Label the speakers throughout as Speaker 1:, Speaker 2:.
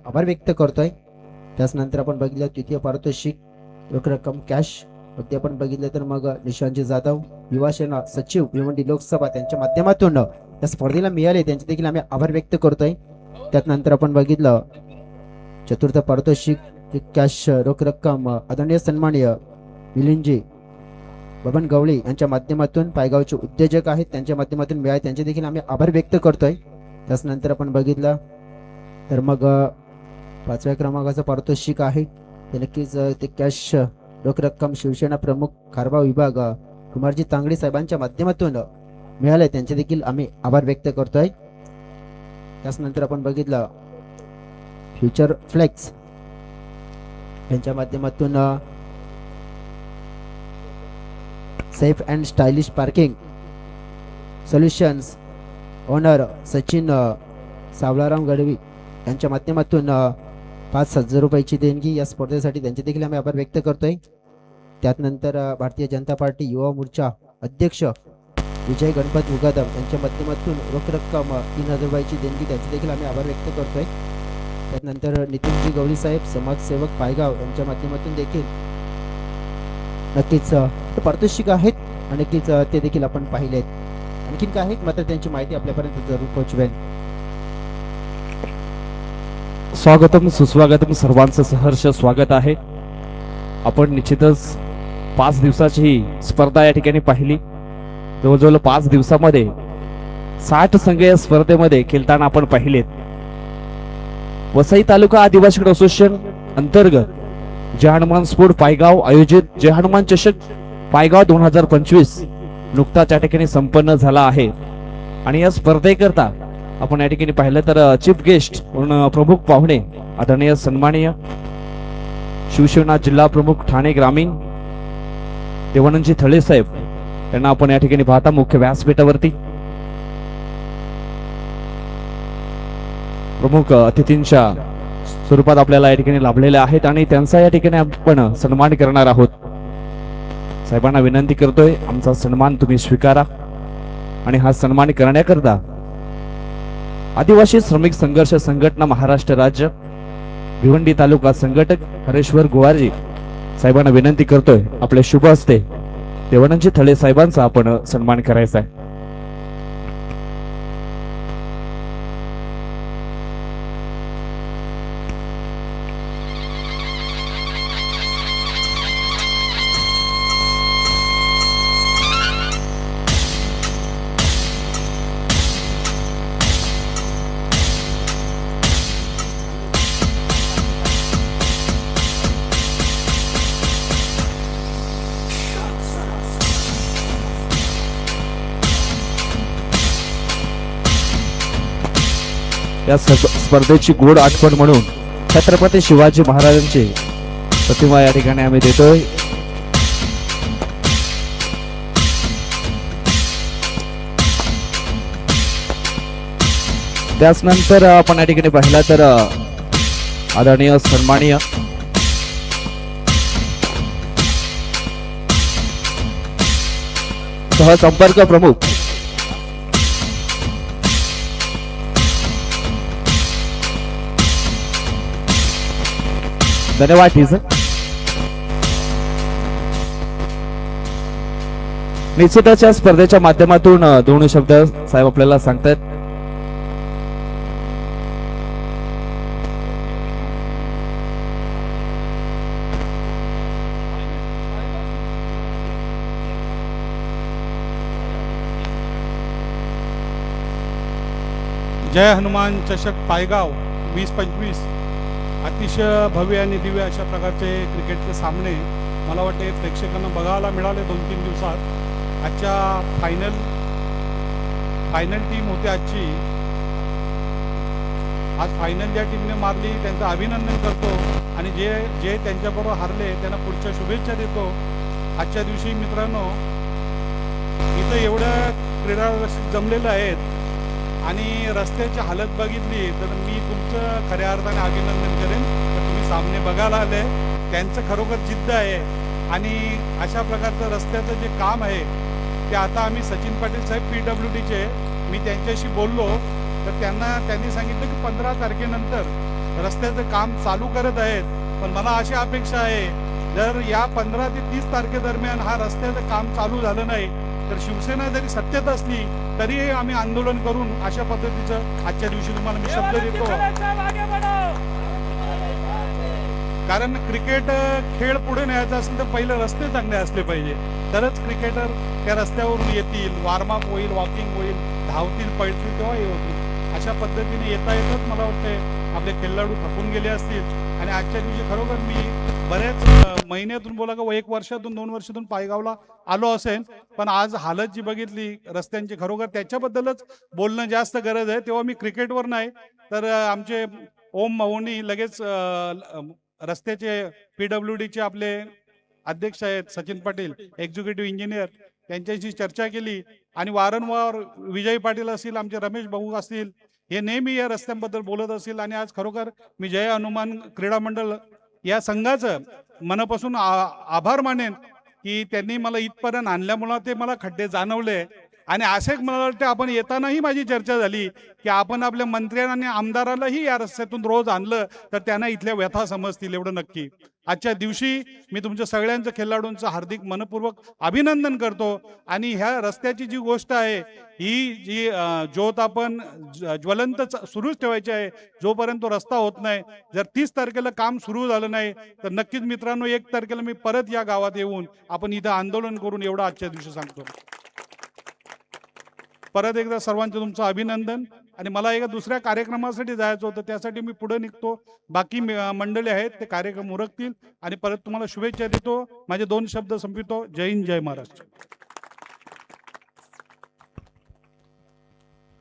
Speaker 1: आभार व्यक्त करतोय. त्यानंतर आपण बघितलं तृतीय पारितोषिक रोख रक्कम कॅश अगदी आपण बघितलं तर मग निशांजी जाधव युवा सेना सचिव भिवंडी लोकसभा त्यांच्या माध्यमातून या स्पर्धेला मिळाले त्यांचे देखील आम्ही आभार व्यक्त करतोय. त्यानंतर आपण बघितलं चतुर्थ पारितोषिक कॅश रोख रक्कम आदरणीय सन्माननीय मिलिंदजी बबन गवळी यांच्या माध्यमातून पायगावचे उद्योजक आहेत त्यांच्या माध्यमातून मिळाले त्यांचे देखील आम्ही आभार व्यक्त करतोय. त्यानंतर आपण बघितलं तर मग 5व्या क्रमांकाचं पारितोषिक आहे ते नक्कीच ते कॅश रोख रक्कम शिवसेना प्रमुख कारभार विभाग कुमारजी तांगडे साहेबांच्या माध्यमातून मिळाले त्यांचे देखील आम्ही आभार व्यक्त करतोय. त्यानंतर आपण बघितलं फ्युचर फ्लेक्स यांच्या माध्यमातून safe and stylish parking solutions owner Sachin Savlaram Gadvi यांच्या माध्यमातून 5,000 रुपयाची देणगी या स्पर्धेसाठी त्यांचे देखील आम्ही आभार व्यक्त करतोय. त्यानंतर भारतीय जनता पार्टी युवा मोर्चा अध्यक्ष विजय गणपत उगादम यांच्या माध्यमातून रोख रक्कम 3,000 रुपयाची देणगी त्यांचे देखील आम्ही आभार व्यक्त करतोय. त्यानंतर नितीनजी गवळी साहेब समाजसेवक पायगाव यांच्या माध्यमातून देखील नक्कीच पारितोषिक आहेत आणि नक्कीच ते देखील आपण पाहिलेत. आणखीन काय आहेत मात्र त्यांची माहिती आपल्यापर्यंत जरूर पोहोचवेल.
Speaker 2: स्वागतम सुस्वागतम सर्वांचं सहर्ष स्वागत आहे. आपण निश्चितच 5 दिवसाची ही स्पर्धा या ठिकाणी पाहिली. जवळजवळ 5 दिवसामध्ये 60 संघ या स्पर्धेमध्ये खेळताना आपण पाहिलेत. वसई तालुका आदिवासी क्रीडा असोसिएशन अंतर्गत जय हनुमान स्पोर्ट पायगाव आयोजित जय हनुमान चषक पायगाव 2025 नुकताच या ठिकाणी संपन्न झाला आहे. आणि या स्पर्धेकरता आपण या ठिकाणी पाहिलं तर चीफ गेस्ट म्हणून प्रमुख पाहुणे आदरणीय सन्माननीय शिवसेना जिल्हा प्रमुख ठाणे ग्रामीण देवानंदजी थळे साहेब यांना आपण या ठिकाणी पाहता मुख्य व्यासपीठावरती. प्रमुख अतिथींच्या स्वरूपात आपल्याला या ठिकाणी लाभलेले आहेत आणि त्यांचा या ठिकाणी आपण सन्मान करणार आहोत. साहेबांना विनंती करतोय आमचा सन्मान तुम्ही स्वीकारा. आणि हा सन्मान करण्याकरता आदिवासी श्रमिक संघर्ष संघटना महाराष्ट्र राज्य भिवंडी तालुका संघटक हरेश्वर गोवारजी साहेबांना विनंती करतोय आपले शुभ हस्ते देवानंदजी थळे साहेबांचा आपण सन्मान करायचा आहे. या स्पर्धेची गोड आठवण म्हणून छत्रपती शिवाजी महाराजांची प्रतिमा या ठिकाणी आम्ही देतोय. त्यानंतर आपण या ठिकाणी पाहिला तर आदरणीय सन्माननीय सहसंपर्क प्रमुख धन्यवाद टीचर. निश्चितच या स्पर्धेच्या माध्यमातून 2 शब्द साहेब आपल्याला सांगतात.
Speaker 3: जय हनुमान चषक पायगाव 2025 अतिशय भव्य आणि दिव्य अशा प्रकारचे क्रिकेटचे सामने मला वाटते प्रेक्षकांना बघायला मिळाले 2-3 दिवसात. आजच्या फायनल टीम होती आजची. आज फायनल ज्या टीमने मारली त्यांचं अभिनंदन करतो आणि जे त्यांच्याबरोबर हारले त्यांना पुढच्या शुभेच्छा देतो. आजच्या दिवशी मित्रांनो इथं एवढं क्रीडा रसिक जमलेलं आहेत आणि रस्त्याची हालत बघितली तर मी तुमचं खऱ्या अर्थाने अभिनंदन करेन. तर तुम्ही सामने बघायला आले त्यांचं खरोखर जिद्द आहे आणि अशा प्रकारचं रस्त्याचं जे काम आहे ते आता आम्ही सचिन पाटील साहेब PWDचे मी त्यांच्याशी बोललो तर त्यांनी सांगितलं की 15 तारखेनंतर रस्त्याचं काम चालू करत आहेत. पण मला अशी अपेक्षा आहे, जर या 15 ते 30 तारखेदरम्यान हा रस्त्याचं काम चालू झालं नाही तर शिवसेना जरी सत्तेत असली तरीही आम्ही आंदोलन करून अशा पद्धतीचं आजच्या दिवशी तुम्हाला मी शब्द देतो. कारण क्रिकेट खेळ पुढे न्यायचा असेल तर पहिले रस्ते चांगले असले पाहिजे, तरच क्रिकेटर त्या रस्त्यावरून येतील, वॉर्मअप होईल, वॉकिंग होईल, धावतील, पळतील, तेव्हा हे होतील. अशा पद्धतीने येता येतच मला वाटतंय आपले खेळाडू थकून गेले असतील. आणि आजच्या दिवशी खरोखर मी बऱ्याच महिन्यातून बोला का 1 वर्षातून 2 वर्षातून पायगावला आलो असेल, पण आज हालत जी बघितली रस्त्यांची खरोखर त्याच्याबद्दलच बोलणं जास्त गरज आहे. तेव्हा मी क्रिकेटवर नाही तर आमचे ओम महोनी लगेच रस्त्याचे PWDचे आपले अध्यक्ष आहेत सचिन पाटील, एक्झिक्युटिव्ह इंजिनियर, त्यांच्याशी चर्चा केली आणि वारंवार विजय पाटील असतील, आमचे रमेश भाऊ असतील, हे नेहमी या रस्त्यांबद्दल बोलत असतील. आणि आज खरोखर मी जय हनुमान क्रीडा मंडळ या संघाचं मनापासून आभार मानेन की त्यांनी मला इथपर्यंत आणल्यामुळं ते मला खड्डे जाणवले. आणि असे मला वाटतं आपण येतानाही माझी चर्चा झाली की आपण आपल्या मंत्र्यांना आणि आमदारालाही या रस्त्यातून रोज आणलं तर त्यांना इथल्या व्यथा समजतील, एवढं नक्की. आजच्या दिवशी मी तुमच्या सगळ्यांचं खेळाडूंचं हार्दिक मनपूर्वक अभिनंदन करतो. आणि ह्या रस्त्याची जी गोष्ट आहे ही जी ज्योत आपण ज्वलंत सुरूच ठेवायची आहे जोपर्यंत तो रस्ता होत नाही. जर 30 तारखेला काम सुरू झालं नाही तर नक्कीच मित्रांनो 1 तारखेला मी परत या गावात येऊन आपण इथं आंदोलन करून, एवढं आजच्या दिवशी सांगतो. परत एकदा सर्वांचं तुमचं अभिनंदन. आणि मला एका दुसऱ्या कार्यक्रमासाठी जायचं होतं, त्यासाठी मी पुढे निघतो. बाकी मंडळी आहेत ते कार्यक्रम उरकतील. आणि परत तुम्हाला शुभेच्छा देतो. माझे 2 शब्द संपवितो. जय हिंद, जय महाराष्ट्र.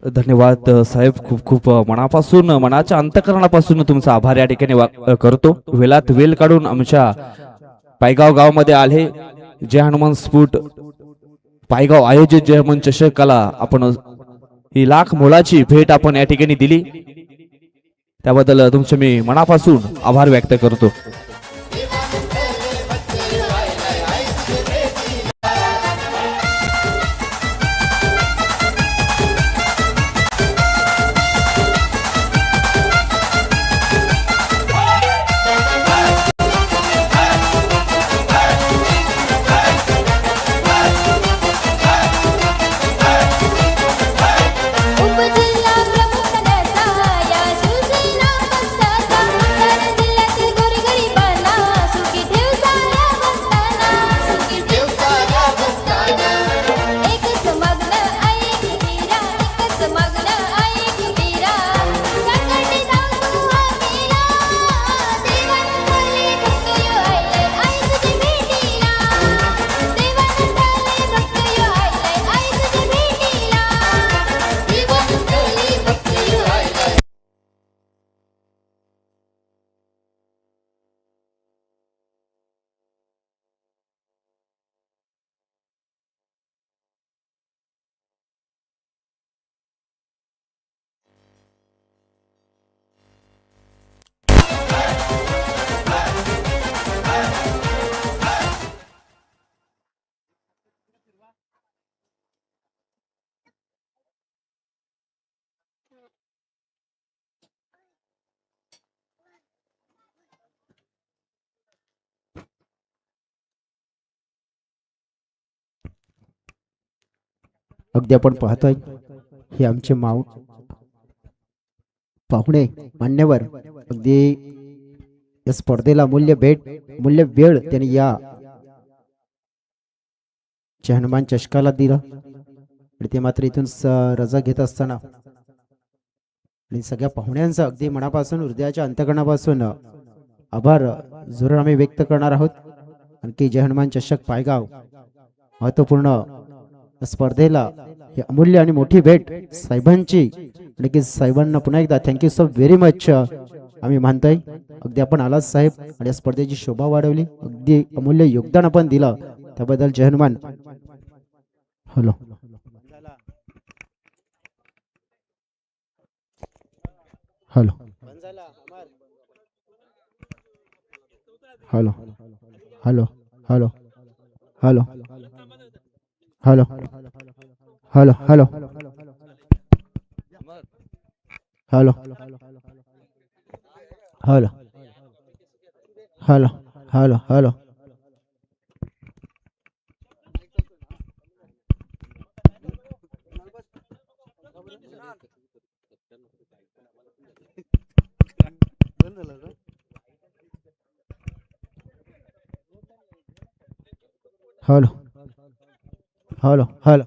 Speaker 2: धन्यवाद साहेब, खूप खूप मनापासून, मनाच्या अंतकरणापासून तुमचा आभार या ठिकाणी करतो. वेळात वेळ काढून आमच्या पायगाव गावामध्ये आले. जय हनुमान स्फूट पायगाव आयोजित जय हनुमान चषकाला आपण ही लाख मोलाची भेट आपण या ठिकाणी दिली, त्याबद्दल तुमचे मी मनापासून आभार व्यक्त करतो.
Speaker 4: उपजिल्हा प्रमुखाचा या शिवसेना पक्षाचा तर जिल्ह्यातील गोरगरिबांना सुखी ठेव साऱ्या भक्तांना, सुखी ठेव साऱ्या भक्तांना. एकच मागणं ऐक वीरा, एकच मागणं ऐक वीरा, संकटे जाऊ हमीला, देवानंदाले भक्त यो आयले आई तुझे भेटीला, देवानंदाले भक्त यो आयले आई तुझे भेटीला, देवानंदाले भक्त यो आयले.
Speaker 1: अगदी आपण पाहतोय हे आमचे पाहुणे मान्यवर अगदी या स्पर्धेला मूल्य वेळ त्यांनी या हनुमान चषकाला दिला. आणि ते मात्र इथून रजा घेत असताना आणि सगळ्या पाहुण्यांचा अगदी मनापासून, हृदयाच्या अंतकरणापासून आभार जरूर आम्ही व्यक्त करणार आहोत. आणखी जय हनुमान चषक पायगाव महत्वपूर्ण स्पर्धेला ही अमूल्य आणि मोठी भेट साहेबांची, आणि साहेबांना पुन्हा एकदा थँक्यू सो व्हेरी मच आम्ही मानतोय. अगदी आपण आलात साहेब आणि या स्पर्धेची शोभा वाढवली, अगदी अमूल्य योगदान आपण दिलं, त्याबद्दल जय Hanuman. Hello hello hello hello hello hello hello hello hello hello hello hello hello hello hello hello hello hello hello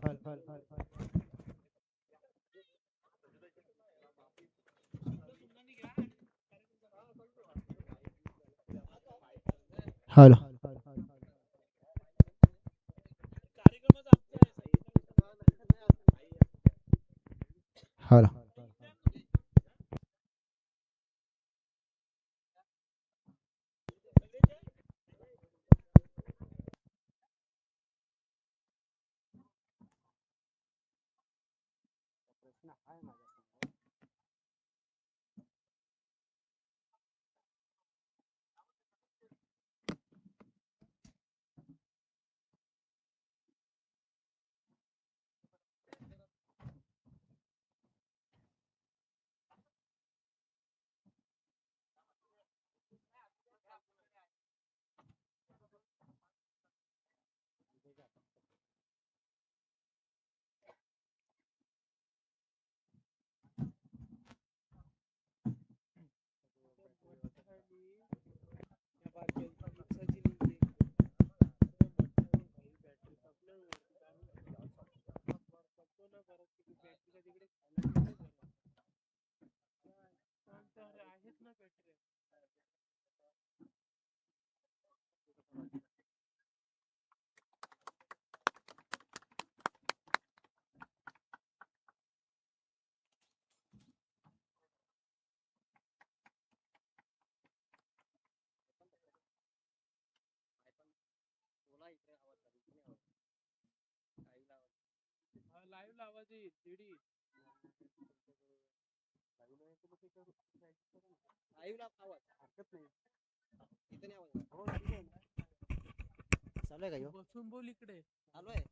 Speaker 1: चालू आहे का ह्यो?
Speaker 5: बसून बोल इकडे.
Speaker 1: चालू आहे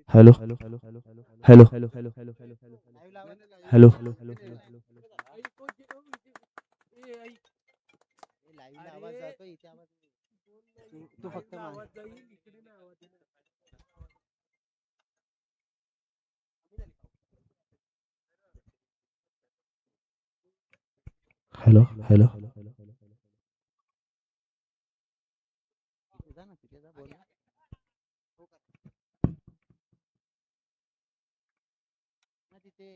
Speaker 2: hello hello hello hello hello hello hello hello hello hello
Speaker 5: ए, ऐक.
Speaker 1: लाईव्ह आवाज जातोय इथे आवाज तू फक्त
Speaker 5: Live ला आवाज जाईल इकडे नाही आवाज येणार.
Speaker 2: हॅलो हॅलो
Speaker 1: जा ना तिथे जा बोल ना ना तिथे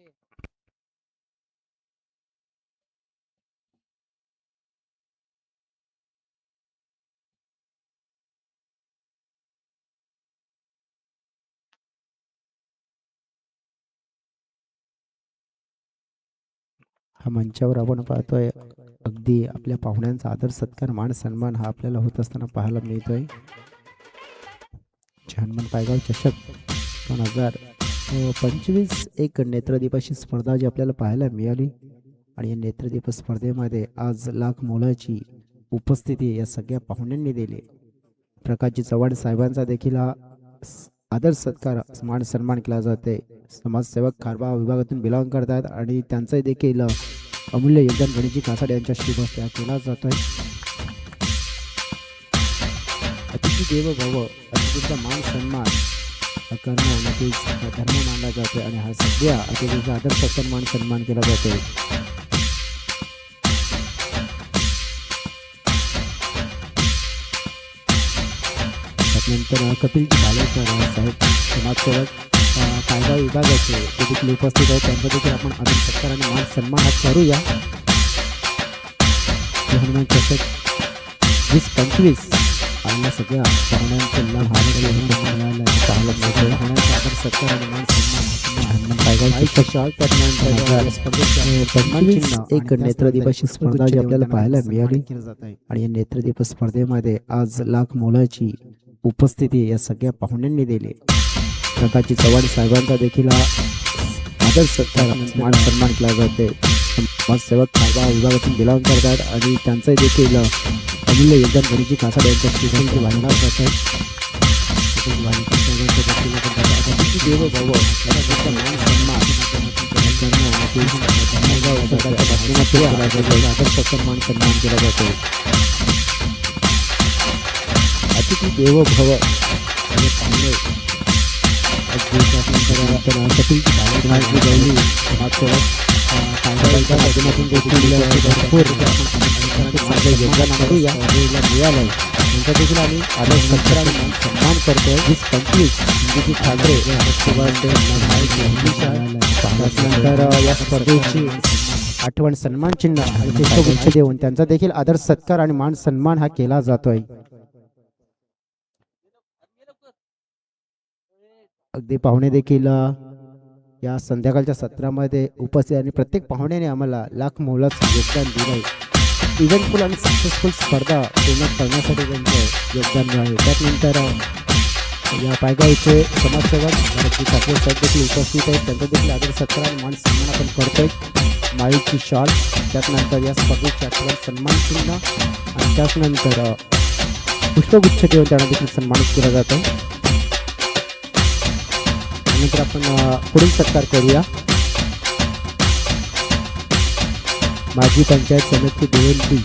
Speaker 1: हा मंचावर आपण पाहतोय अगदी आपल्या पाहुण्यांचा आदर सत्कार मान सन्मान हा आपल्याला होत असताना पाहायला मिळतोय. छानमन पायगाव चषक 2025 एक नेत्रदीपाची स्पर्धा जी आपल्याला पाहायला मिळाली आणि या नेत्रदीप स्पर्धेमध्ये आज लाख मोलाची उपस्थिती या सगळ्या पाहुण्यांनी दिली. प्रकाशजी चव्हाण साहेबांचा देखील हा आदर सत्कार मान सन्मान केला जाते. समाजसेवक कारभार विभागातून बिलॉंग करतात आणि त्यांचं देखील अमूल्य योगदान गणेशजी कासाड यांच्या शुभ हस्ते केला जातोय. अतिथी देव भव अतिथीचा मान सन्मान करणं नक्कीच धर्म मानला जातोय आणि हा सगळ्या अतिथीचा आदर सत्कार मान सन्मान केला जातोय. त्यानंतर कपिलजी भालेकर साहेब समाजसेवक कायदा विभागाचे ते देखील उपस्थित आहेत. त्यांचा देखील आपण आदर सत्कार आणि मान सन्मान हा करूया. हनुमान चषक 2025 आणि सगळ्या पाहुण्यांचं लाभ पाहायला मिळतोय. पाहुण्यांचा आदर सत्कार आणि मान सन्मान हनुमान पायगाव चषक एक नेत्रदीपाची स्पर्धा जी आपल्याला पाहायला मिळाली आणि या नेत्रदीप स्पर्धेमध्ये आज लाख मोलाची उपस्थिती या सगळ्या पाहुण्यांनी दिली. प्रकाशजी चव्हाण साहेबांचा देखील हा आदर सत्कार मान सन्मान केला जाते. समाजसेवक कारभार विभागातून बिलॉंग करतात आणि त्यांचं देखील अमूल्य योगदान गणेशजी कासाड यांच्या श्रीमंती वाहिला जात आहे. देव भाव याला फक्त मान सन्मान मान सन्मान केला जातो. अतिथी देवो भव आणि पाहुणे मिळालं त्यांचा देखील आम्ही आदर सत्कार आणि मान सन्मान करतोय. 20-25 इंदुजी ठाकरे त्यानंतर या स्पर्धेची आठवण सन्मान चिन्ह आणि पुष्पगुच्छ देऊन त्यांचा देखील आदर सत्कार आणि मान सन्मान हा केला जातोय. अगदी पाहुणे देखील या संध्याकाळच्या सत्रामध्ये उपस्थित आणि प्रत्येक पाहुण्याने आम्हाला लाख मोलाचं योगदान दिलं आहे. इव्हेंटफुल आणि सक्सेसफुल स्पर्धा पूर्ण करण्यासाठी त्यांचं योगदान मिळाले. त्यानंतर या पायगावचे समाजसेवक भारती ठाकरे साहेब देखील उपस्थित आहेत. त्यांचा देखील आदर सत्कार आणि मान सन्मान आपण करतोय. माळीची शॉल त्यानंतर या स्पर्धेची आठवण सन्मान चिन्ह आणि त्यानंतर पुष्पगुच्छ देऊन त्यांना देखील सन्मानित केला जातो. त्यानंतर आपण पुढील सत्कार करूया. माजी पंचायत समिती देवंती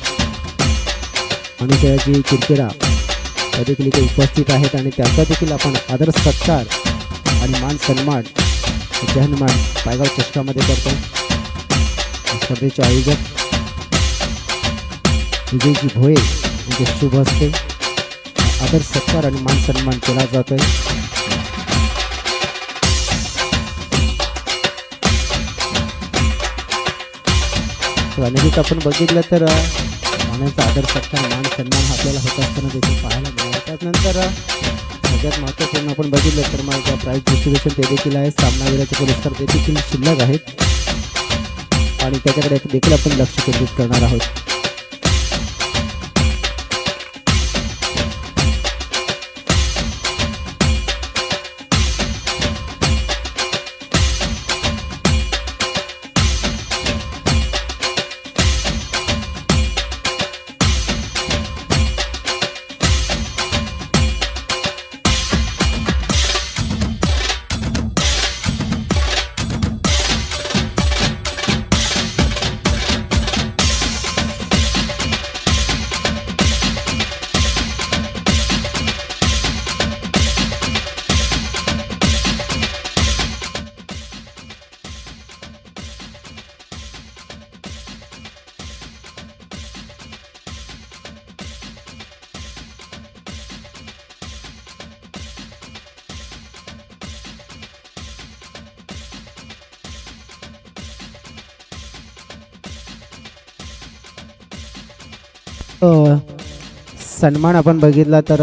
Speaker 1: अनुसयाजी किरकिरा त्या देखील इथे उपस्थित आहेत आणि त्यांचा देखील आपण आदर सत्कार आणि मान सन्मान जहनमान पायगाव चषकामध्ये करतो. स्पर्धेचे आयोजक विजयजी भोये यांचे शुभ हस्ते आदर सत्कार आणि मान सन्मान केला जातोय. अनेक आपण बघितलं तर पाण्याचा आदर सत्कार मान सन्मान आपल्याला होत असताना देखील पाहायला मिळाला. त्यानंतर सगळ्यात महत्त्वपूर्ण आपण बघितलं तर मग प्राईज डिस्ट्रीब्युशन ते देखील आहे. सामनावीराचे पुरस्कार ते देखील शिल्लक आहेत आणि त्याच्याकडे देखील आपण लक्ष केंद्रित करणार आहोत. सन्मान आपण बघितला तर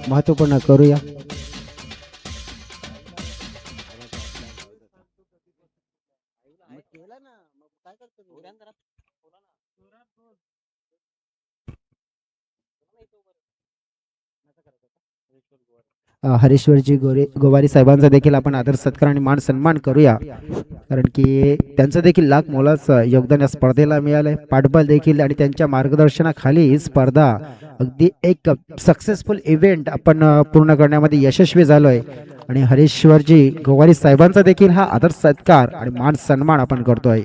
Speaker 1: महत्त्वपूर्ण करूया. हरीश्वरजी गोवारी साहेबांचा देखील आपण आदर सत्कार आणि मान सन्मान करूया, कारण की त्यांचं देखील लाख मोलाचं योगदान या स्पर्धेला मिळालंय. पाठबळ देखील आणि त्यांच्या मार्गदर्शनाखाली ही स्पर्धा अगदी एक सक्सेसफुल इव्हेंट आपण पूर्ण करण्यामध्ये यशस्वी झालोय आणि हरीश्वरजी गोवारी साहेबांचा देखील हा आदर सत्कार आणि मान सन्मान आपण करतोय.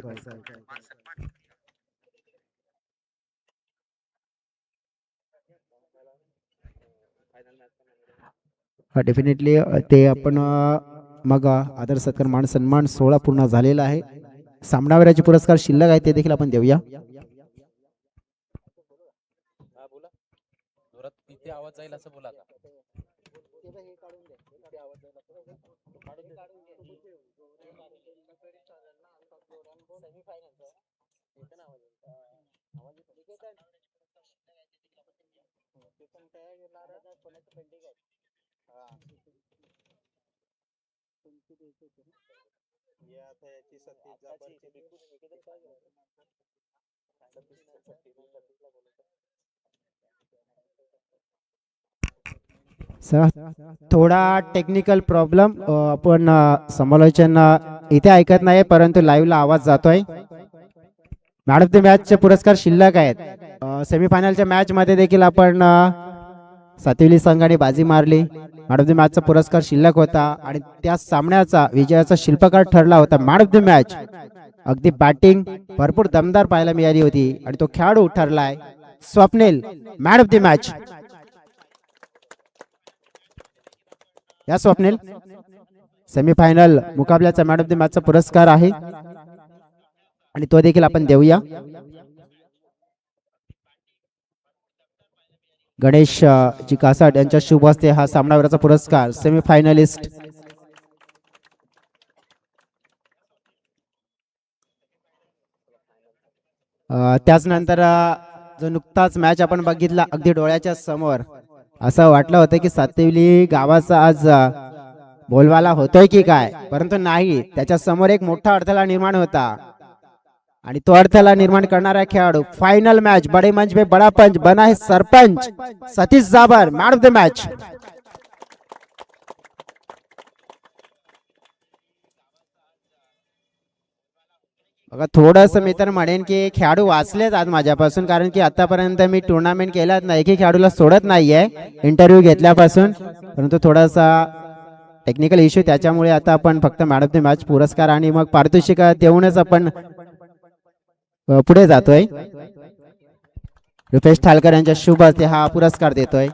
Speaker 1: डेफिनेटली ते आपण मग आदर सत्कार मान सन्मान सोहळा पूर्ण झालेला आहे. सामनावीराचे पुरस्कार शिल्लक आहे ते देखील आपण देऊया.
Speaker 5: आवाज जाईल असं बोला.
Speaker 1: थोडा टेक्निकल प्रॉब्लेम, आपण समालोचन इथे ऐकत नाही परंतु लाईव्हला आवाज जातोय. मॅडम ते मॅचचे पुरस्कार शिल्लक आहेत. सेमीफायनलच्या मॅच मध्ये देखील आपण सातविली संघाने बाजी मारली. मॅन ऑफ द मॅचचा पुरस्कार शिल्लक होता आणि त्या सामन्याचा विजयाचा शिल्पकार ठरला होता मॅन ऑफ द मॅच. अगदी बॅटिंग भरपूर दमदार पाहायला मिळाली होती आणि तो खेळाडू ठरलाय Swapnil man of the match. या स्वप्नील सेमीफायनल मुकाबल्याचा मॅन ऑफ द मॅचचा पुरस्कार आहे आणि तो देखील आपण देऊया. गणेश जी कासाड यांच्या शुभ हस्ते हा सामनावीराचा पुरस्कार सेमीफायनलिस्ट. त्याचनंतर जो नुकताच मॅच आपण बघितला अगदी डोळ्याच्या समोर असं वाटलं होतं की सातविली गावाचा आज बोलवाला होतोय की काय, परंतु नाही. त्याच्या समोर एक मोठा अडथळा निर्माण होता आणि तो अडथळा निर्माण करणारा खेळाडू फायनल मॅच बडे मंच पे बडा पंच बना है सरपंच सतीश जाबर मॅन ऑफ द मॅच. बघा थोडस मी तर म्हणेन की खेळाडू वाचलेत आज माझ्यापासून, कारण की आतापर्यंत मी टुर्नामेंट केलाच नाही, एकही खेळाडूला सोडत नाहीये इंटरव्ह्यू घेतल्यापासून, परंतु थोडासा टेक्निकल इश्यू त्याच्यामुळे आता आपण फक्त मॅन ऑफ द मॅच पुरस्कार आणि मग पारितोषिक देऊनच आपण पुढे जातोय. रुपेश ठालकर यांच्या शुभ हस्ते हा पुरस्कार देतोय.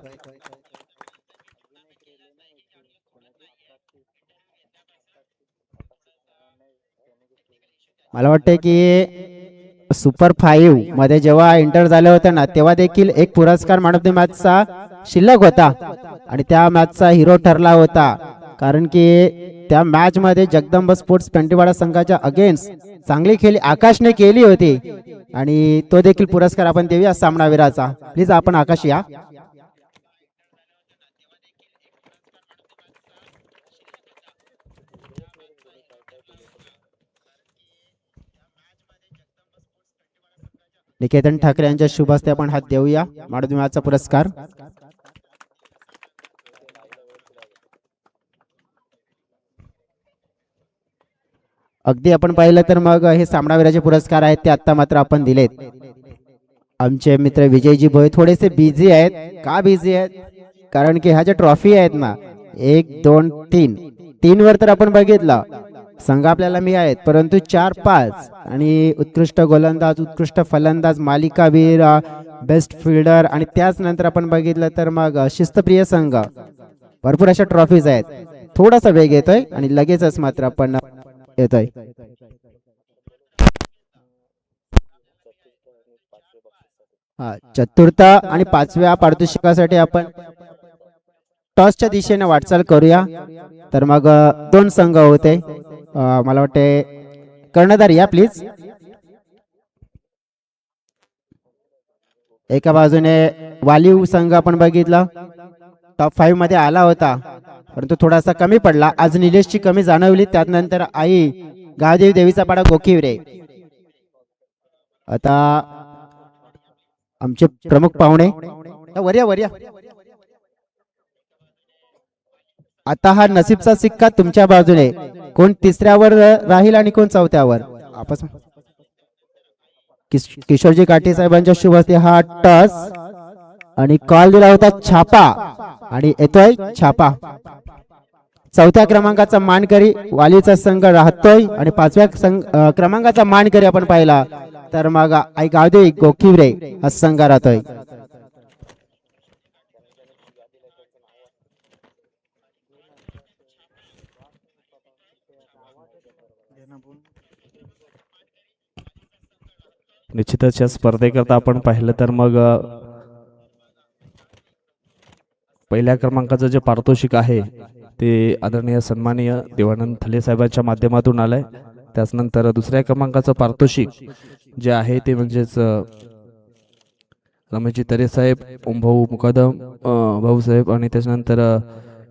Speaker 1: मला वाटतं की सुपर 5 मध्ये जेव्हा एंटर झाले होते ना तेव्हा देखील एक पुरस्कार मॅन ऑफ द मॅचचा शिल्लक होता आणि त्या मॅचचा हिरो ठरला होता, कारण की त्या मॅच मध्ये जगदंब स्पोर्ट्स पेंटीवाडा संघाच्या अगेन्स्ट चांगली खेळी आकाशने केली होती आणि तो देखील पुरस्कार आपण देऊया सामनावीराचा. प्लीज आपण आकाश या. निकेतन ठाकरे यांच्या शुभ हस्ते आपण हात देऊया मॅन ऑफ द मॅचचा पुरस्कार. अगदी आपण पाहिलं तर मग हे सामनावीराचे पुरस्कार आहेत ते आता मात्र आपण दिलेत. आमचे मित्र विजयजी भोये थोडेसे बिझी आहेत. का बिझी आहेत? कारण की ह्या ज्या ट्रॉफी आहेत ना 1 2 3 वर तर आपण बघितलं संघ आपल्याला मिळालेत, परंतु 4 5 आणि उत्कृष्ट गोलंदाज, उत्कृष्ट फलंदाज, मालिकावीर, बेस्ट फिल्डर आणि त्याच नंतर आपण बघितलं तर मग शिस्तप्रिय संघ, भरपूर अशा ट्रॉफीज आहेत. थोडासा वेग येतोय आणि लगेचच मात्र आपण येतोय. चतुर्थ आणि 5व्या पारितोषिकासाठी आपण टॉसच्या दिशेने वाटचाल करूया. तर मग 2 संघ होते. मला वाटते कर्णधार या प्लीज. एका बाजूने वालीव संघ आपण बघितला टॉप 5 मध्ये आला होता, परंतु थोडासा कमी पडला. आज निलेशची कमी जाणवली. त्यानंतर आई गावदेवी देवीचा पाडा गोकिवरे. आता आमचे प्रमुख पाहुणे वर्या आता हा नसीबचा सिक्का तुमच्या बाजूने. कोण तिसऱ्यावर राहील आणि कोण चौथ्यावर? आपस किशोरजी काटे साहेबांच्या शुभ हस्ते हा टॉस आणि कॉल दिला होता छापा आणि येतोय छापा. 4थ्या क्रमांकाचा मानकरी वालीचा संघ राहतोय आणि 5व्या क्रमांकाचा मानकरी आपण पाहिला तर मग आई गावदेवी गोकिवरे हा संघ राहतोय.
Speaker 2: निश्चितच या स्पर्धेकरता आपण पाहिलं तर मग पहिल्या क्रमांकाचं जे पारितोषिक आहे ते आदरणीय सन्माननीय देवानंद थले साहेबांच्या माध्यमातून आलंय. त्याचनंतर दुसऱ्या क्रमांकाचं पारितोषिक जे आहे ते म्हणजेच रमेशजी तरे साहेब, ओमभाऊ मुकादम भाऊ साहेब आणि त्याच्यानंतर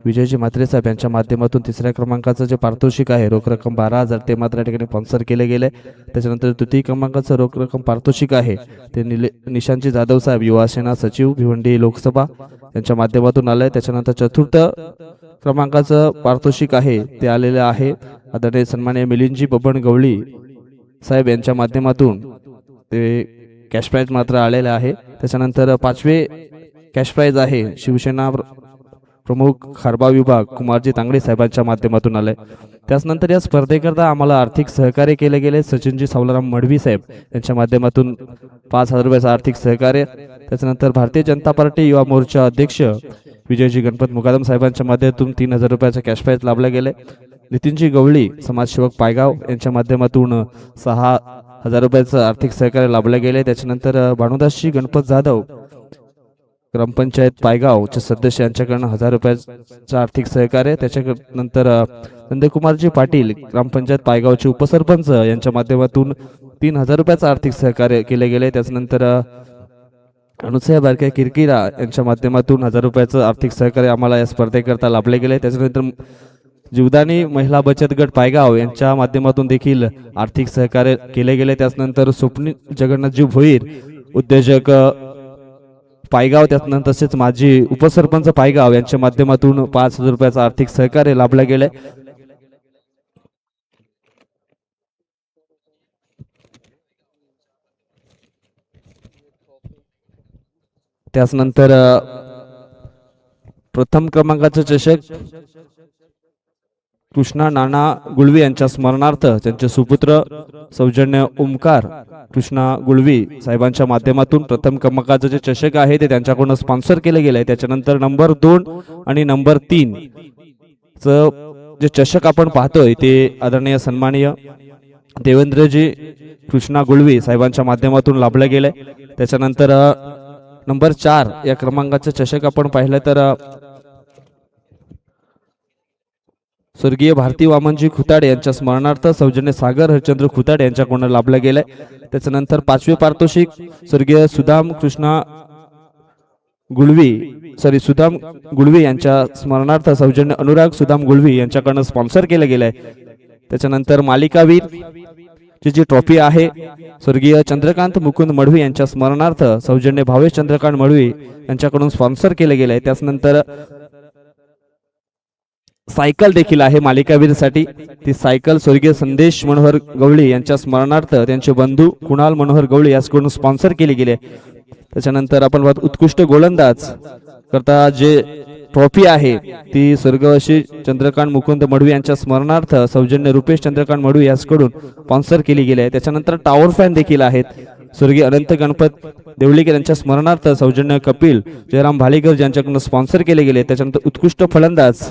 Speaker 2: विजयजी म्हात्रे साहेब यांच्या माध्यमातून तिसऱ्या क्रमांकाचं जे पारितोषिक आहे रोख रक्कम 12,000 ते मात्र या ठिकाणी स्पॉन्सर केले गेले. त्याच्यानंतर तृतीय क्रमांकाचं रोख रक्कम पारितोषिक आहे ते निशांतजी जाधव साहेब युवा सेना सचिव भिवंडी लोकसभा यांच्या माध्यमातून आलंय. त्याच्यानंतर चतुर्थ क्रमांकाचं पारितोषिक आहे ते आलेलं आहे आदरणीय सन्माननीय मिलिंदजी बबन गवळी साहेब यांच्या माध्यमातून ते कॅश प्राइज मात्र आलेलं आहे. त्याच्यानंतर 5वे कॅश प्राइज आहे शिवसेना प्रमुख खारबा विभाग कुमारजी तांगडे साहेबांच्या माध्यमातून आले. त्याचनंतर या स्पर्धेकरता आम्हाला आर्थिक सहकार्य केले गेले सचिनजी सावलाराम मडवी साहेब यांच्या माध्यमातून 5,000 रुपयाचं आर्थिक सहकार्य. त्याच्यानंतर भारतीय जनता पार्टी युवा मोर्चा अध्यक्ष विजयजी गणपत मुकादम साहेबांच्या माध्यमातून 3,000 रुपयाचं कॅश प्राइज लाभले गेले. नितीनजी गवळी समाजसेवक पायगाव यांच्या माध्यमातून 6,000 रुपयाचं आर्थिक सहकार्य लाभले गेले. त्याच्यानंतर भानुदासजी गणपत जाधव ग्रामपंचायत पायगावचे सदस्य यांच्याकडून 1,000 रुपयाचं आर्थिक सहकार्य. त्याच्यानंतर नंदकुमारजी पाटील ग्रामपंचायत पायगावचे उपसरपंच यांच्या माध्यमातून 3,000 रुपयाचं आर्थिक सहकार्य केले गेले. त्याच्यानंतर अनुसया बारके किरकिरा यांच्या माध्यमातून 1,000 रुपयाचं आर्थिक सहकार्य आम्हाला या स्पर्धेकरता लाभले गेले. त्याच्यानंतर जीवदानी महिला बचत गट पायगाव यांच्या माध्यमातून देखील आर्थिक सहकार्य केले गेले. त्याच्यानंतर स्वप्नील जगन्नाथजी भोईर उद्योजक पायगाव त्यानंतर तसेच माजी उपसरपंच पायगाव यांच्या माध्यमातून 5,000 रुपयाचं आर्थिक सहकार्य लाभले गेले. त्याचनंतर प्रथम क्रमांकाचं चषक कृष्णा नाना गुळवी यांच्या स्मरणार्थ त्यांचे सुपुत्र सौजन्य ओमकार कृष्णा गुळवी साहेबांच्या माध्यमातून प्रथम क्रमांकाचं जे चषक आहे ते त्यांच्याकडून स्पॉन्सर केले गेले. त्याच्यानंतर नंबर 2 आणि नंबर 3 च जे चषक आपण पाहतोय ते आदरणीय सन्माननीय देवेंद्रजी कृष्णा गुळवी साहेबांच्या माध्यमातून लाभले गेले. त्याच्यानंतर नंबर 4 या क्रमांकाचं चषक आपण पाहिलं तर स्वर्गीय भारती वामनजी खुताडे यांच्या स्मरणार्थ सौजन्य सागर हरचंद्र खुताडे यांच्याकडून लाभले गेले. त्याच्यानंतर 5वे पारितोषिक स्वर्गीय सुदाम गुळवी यांच्या स्मरणार्थ सौजन्य अनुराग सुदाम गुळवी यांच्याकडून स्पॉन्सर केले गेले. त्याच्यानंतर मालिकावीर जी ट्रॉफी आहे स्वर्गीय चंद्रकांत मुकुंद मडवी यांच्या स्मरणार्थ सौजन्य भावेश चंद्रकांत मडवी यांच्याकडून स्पॉन्सर केले गेले. त्याच्यानंतर सायकल देखील आहे मालिकावीरसाठी. ती सायकल स्वर्गीय संदेश मनोहर गवळी यांच्या स्मरणार्थ त्यांचे बंधू कुणाल मनोहर गवळी याकडून स्पॉन्सर केले गेले. त्याच्यानंतर आपण उत्कृष्ट गोलंदाज करता जे ट्रॉफी आहे ती स्वर्गवासी चंद्रकांत मुकुंद मडवी यांच्या स्मरणार्थ सौजन्य रुपेश चंद्रकांत मडवी याकडून स्पॉन्सर केली गेली आहे. त्याच्यानंतर टॉवर फॅन देखील आहेत स्वर्गीय अनंत गणपत देवळीकर यांच्या स्मरणार्थ सौजन्य कपिल जयराम भालेकर यांच्याकडून स्पॉन्सर केले गेले. त्याच्यानंतर उत्कृष्ट फलंदाज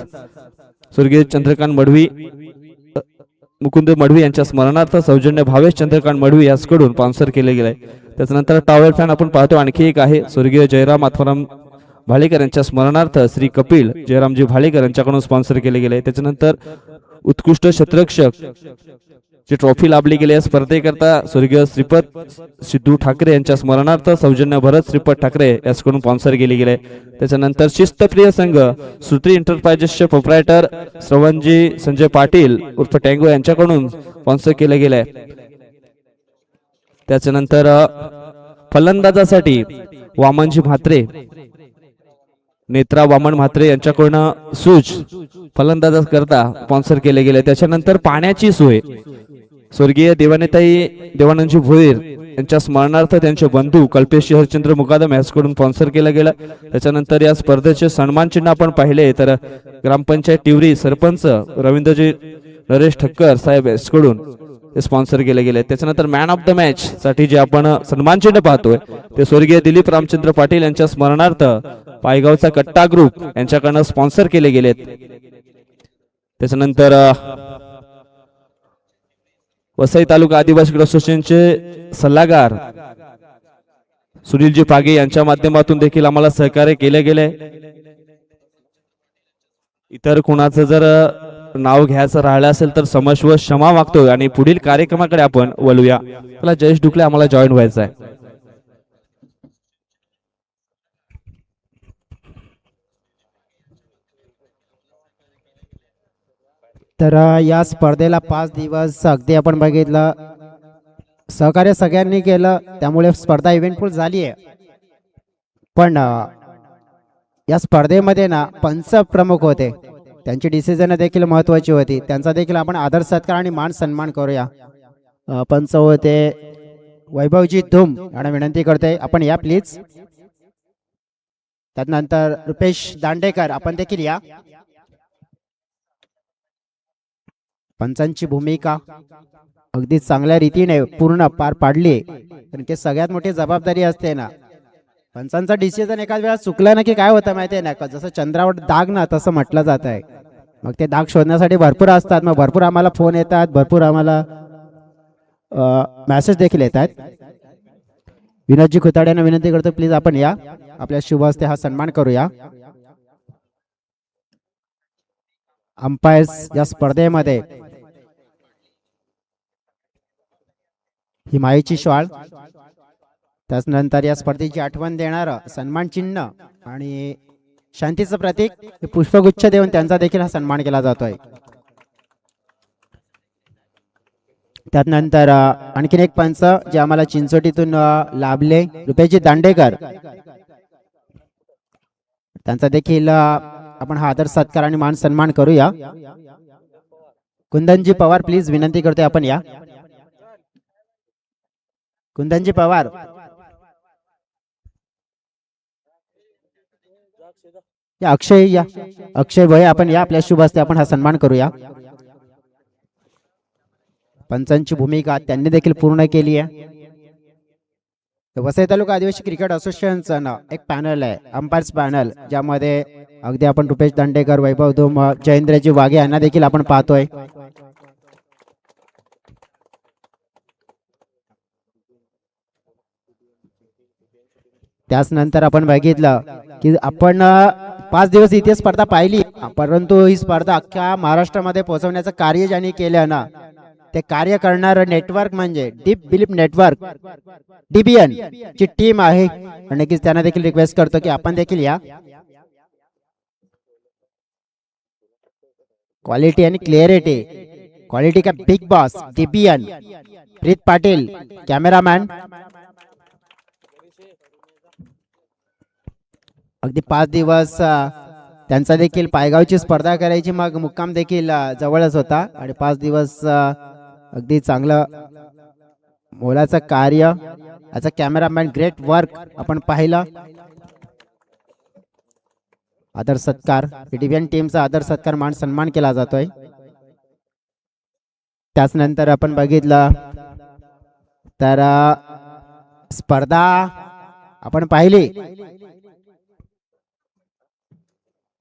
Speaker 2: स्वर्गीय चंद्रकांत मडवी मुकुंद मडवी यांच्या स्मरणार्थ सौजन्य भावेश चंद्रकांत मडवी याकडून स्पॉन्सर केले गेले. त्याच्यानंतर टॉवर फॅन आपण पाहतो आणखी एक आहे स्वर्गीय जयराम आत्माराम भालेकर यांच्या स्मरणार्थ श्री कपिल जयरामजी भालेकर यांच्याकडून स्पॉन्सर केले गेले. त्याच्यानंतर उत्कृष्ट क्षेत्ररक्षक जी ट्रॉफी लाभली गेली आहे स्पर्धेकरता स्वर्गीय श्रीपद सिद्धू ठाकरे यांच्या स्मरणार्थ सौजन्य भरत श्रीपद ठाकरे याकडून स्पॉन्सर केली गेले. त्याच्यानंतर शिस्तप्रिय संघ सुत्री एंटरप्राइजेसचे प्रोप्रायटर श्रवणजी संजय पाटील उर्फ टँगो यांच्याकडून स्पॉन्सर केले गेले. त्याच्यानंतर फलंदाजासाठी वामनजी म्हात्रे नेत्रा वामन म्हात्रे यांच्याकडून सूज फलंदाजा करता स्पॉन्सर केले गेले. त्याच्यानंतर पाण्याची सोय स्वर्गीय देवानेताई देवानंदजी भोईर यांच्या स्मरणार्थ त्यांचे बंधू कल्पेश हरचंद्र मुकादम याकडून स्पॉन्सर केलं गेलं. त्याच्यानंतर या स्पर्धेचे सन्मान चिन्ह आपण पाहिले तर ग्रामपंचायत टिवरी सरपंच रवींद्रजी नरेश ठक्कर साहेब याकडून स्पॉन्सर केले गेले. त्याच्यानंतर मॅन ऑफ द मॅच साठी जे आपण सन्मान चिन्ह पाहतोय ते स्वर्गीय दिलीप रामचंद्र पाटील यांच्या स्मरणार्थ पायगावचा कट्टा ग्रुप यांच्याकडून स्पॉन्सर केले गेलेत. त्याच्यानंतर वसई तालुका आदिवासी असोसिएशनचे सल्लागार सुनीलजी पागे यांच्या माध्यमातून देखील आम्हाला सहकार्य केले गेले. इतर कोणाचं जर नाव घ्यायचं राहिलं असेल तर समस्व क्षमा मागतोय आणि पुढील कार्यक्रमाकडे आपण वळूया. मला जयेश डुकले आम्हाला जॉईन व्हायचं आहे.
Speaker 1: तर या स्पर्धेला 5 दिवस अगदी आपण बघितलं सहकार्य सगळ्यांनी केलं त्यामुळे स्पर्धा इव्हेंटफुल झाली आहे. पण या स्पर्धेमध्ये ना पंच प्रमुख होते त्यांची डिसिजन देखील महत्वाची होती. त्यांचा देखील आपण आदर सत्कार आणि मान सन्मान करूया. पंच होते वैभवजी धूम यांना विनंती करते आपण या प्लीज. त्यानंतर रुपेश दांडेकर आपण देखील या. पंचांची भूमिका अगदी चांगल्या रीतीने पूर्ण पार पाडली, कारण की सगळ्यात मोठी जबाबदारी असते ना. पंचांचा डिसिजन एखाद वेळा चुकला ना की काय होतं माहितीये ना, जसं चंद्रावर दाग ना तसं म्हटलं जात आहे. मग ते दाग शोधण्यासाठी भरपूर असतात, मग भरपूर आम्हाला फोन येतात, भरपूर आम्हाला मेसेज देखील येतात. विनोदजी खुताड्यांना विनंती करतो, प्लीज आपण या, आपल्या शुभ हस्ते हा सन्मान करूया. अंपायर्स या स्पर्धेमध्ये ही माईची शाल, त्यानंतर या स्पर्धेची आठवण देणार सन्मान चिन्ह आणि शांतीचं प्रतीक हे पुष्पगुच्छ देऊन त्यांचा देखील हा सन्मान केला जातोय. त्यानंतर आणखीन एक पंच जे आम्हाला चिंचोटीतून लाभले, रुपेशजी दांडेकर, त्यांचा देखील आपण हा आदर सत्कार आणि मान सन्मान करूया. कुंदनजी पवार प्लीज विनंती करतोय आपण या. कुंदनजी पवार, या अक्षय, या अक्षय भय आपण या, आपल्या शुभ हस्ते आपण हा सन्मान करूया. पंचांची भूमिका त्यांनी देखील पूर्ण केली आहे. वसई तालुका आदिवासी क्रिकेट असोसिएशनचं एक पॅनल आहे, अंपायर्स पॅनल, ज्यामध्ये अगदी आपण रुपेश दांडेकर, वैभव धुम, जयेंद्रजी वाघे यांना देखील आपण पाहतोय. त्याच नंतर आपण बघितलं की आपण 5 दिवस इथे स्पर्धा पाहिली, परंतु ही स्पर्धा अख्ख्या महाराष्ट्रामध्ये पोहोचवण्याचं कार्य ज्यांनी केलं ना, ते कार्य करणारं नेटवर्क म्हणजे डीप बिलीप नेटवर्क, DBN ची टीम आहे. आणि की त्यांना देखील रिक्वेस्ट करतो की आपण देखील या. क्वालिटी आणि क्लिअरिटी, क्वालिटी का बिग बॉस DBN, प्रीत पाटील कॅमेरामॅन. अगदी 5 दिवस त्यांचा देखील पायगावची स्पर्धा करायची, मग मुक्काम देखील जवळच होता आणि 5 दिवस अगदी चांगलं मोलाचं कार्य, याचा कॅमेरामॅन ग्रेट वर्क आपण पाहिलं. आदर सत्कार, DBN टीमचा आदर सत्कार मान सन्मान केला जातोय. त्याच नंतर आपण बघितलं तर स्पर्धा आपण पाहिली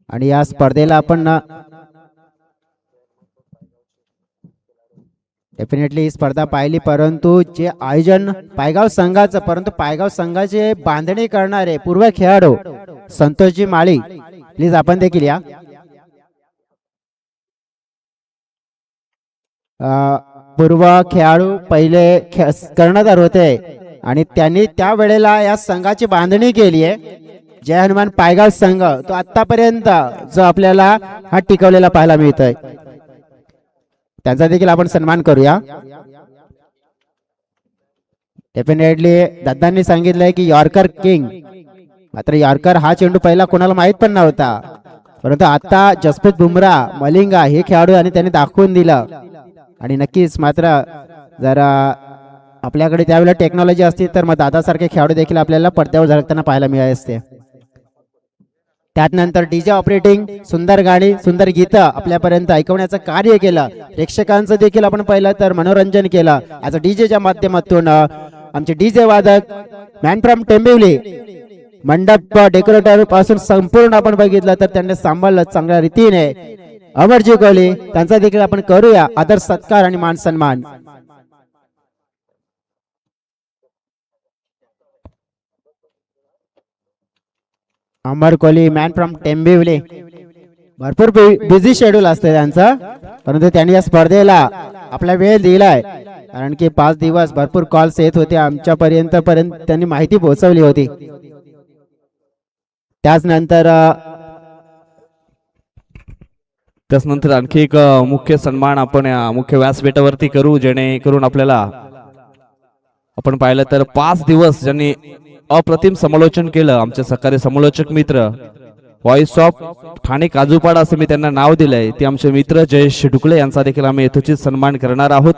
Speaker 1: आणि या स्पर्धेला आपण डेफिनेटली ही स्पर्धा पाहिली, परंतु जे आयोजन पायगाव संघाचं, परंतु पायगाव संघाचे बांधणी करणारे पूर्व खेळाडू संतोषजी माळी प्लीज आपण देखील या. पूर्व खेळाडू पहिले कर्णधार होते आणि त्यांनी त्या वेळेला या संघाची बांधणी केली आहे. जय हनुमान पायगाव संघ तो आतापर्यंत जो आपल्याला हा टिकवलेला पाहायला मिळतोय, त्यांचा देखील आपण सन्मान करूया. डेफिनेटली दादांनी सांगितलंय की यॉर्कर किंग, मात्र यॉर्कर हा चेंडू पहिला कोणाला माहित पण नव्हता, परंतु आता जसप्रीत बुमराह, मलिंगा हे खेळाडू आणि त्यांनी दाखवून दिलं. आणि नक्कीच मात्र जरा आपल्याकडे त्यावेळेला टेक्नॉलॉजी असती तर मग दादासारखे खेळाडू देखील आपल्याला पडद्यावर झळकताना पाहायला मिळाले असते. त्यानंतर डीजे ऑपरेटिंग, सुंदर गाणी, सुंदर गीतं आपल्यापर्यंत ऐकवण्याचं कार्य केलं. प्रेक्षकांचं देखील आपण पाहिलं तर मनोरंजन केलं. आज डीजेच्या माध्यमातून आमचे डीजे वादक मॅन फ्रॉम टेंबिवली, मंडप डेकोरेटर पासून संपूर्ण आपण बघितलं तर त्यांनी सांभाळलं चांगल्या रीतीने. अमरजी कोहली त्यांचा देखील आपण करूया आदर सत्कार आणि मान सन्मान. अमर कोहली मॅन फ्रॉम टेंबिवली, भरपूर बिझी शेड्यूल असते त्यांचं, परंतु त्यांनी या स्पर्धेला आपला वेळ दिलाय, कारण की 5 दिवस भरपूर कॉल्स येत होते आमच्यापर्यंत त्यांनी माहिती पोहोचवली होती. त्यानंतर
Speaker 2: आणखी एक मुख्य सन्मान आपण मुख्य व्यासपीठावरती करू, जेणेकरून आपल्याला आपण पाहिलं तर 5 दिवस ज्यांनी अप्रतिम समालोचन केलं, आमचे सहकारी समालोचक मित्र व्हॉइस ऑफ ठाणे काजूपाडा असं मी त्यांना नाव दिलंय, ते आमचे मित्र जयेश ढुकळे यांचा देखील आम्ही यथोचित सन्मान करणार आहोत.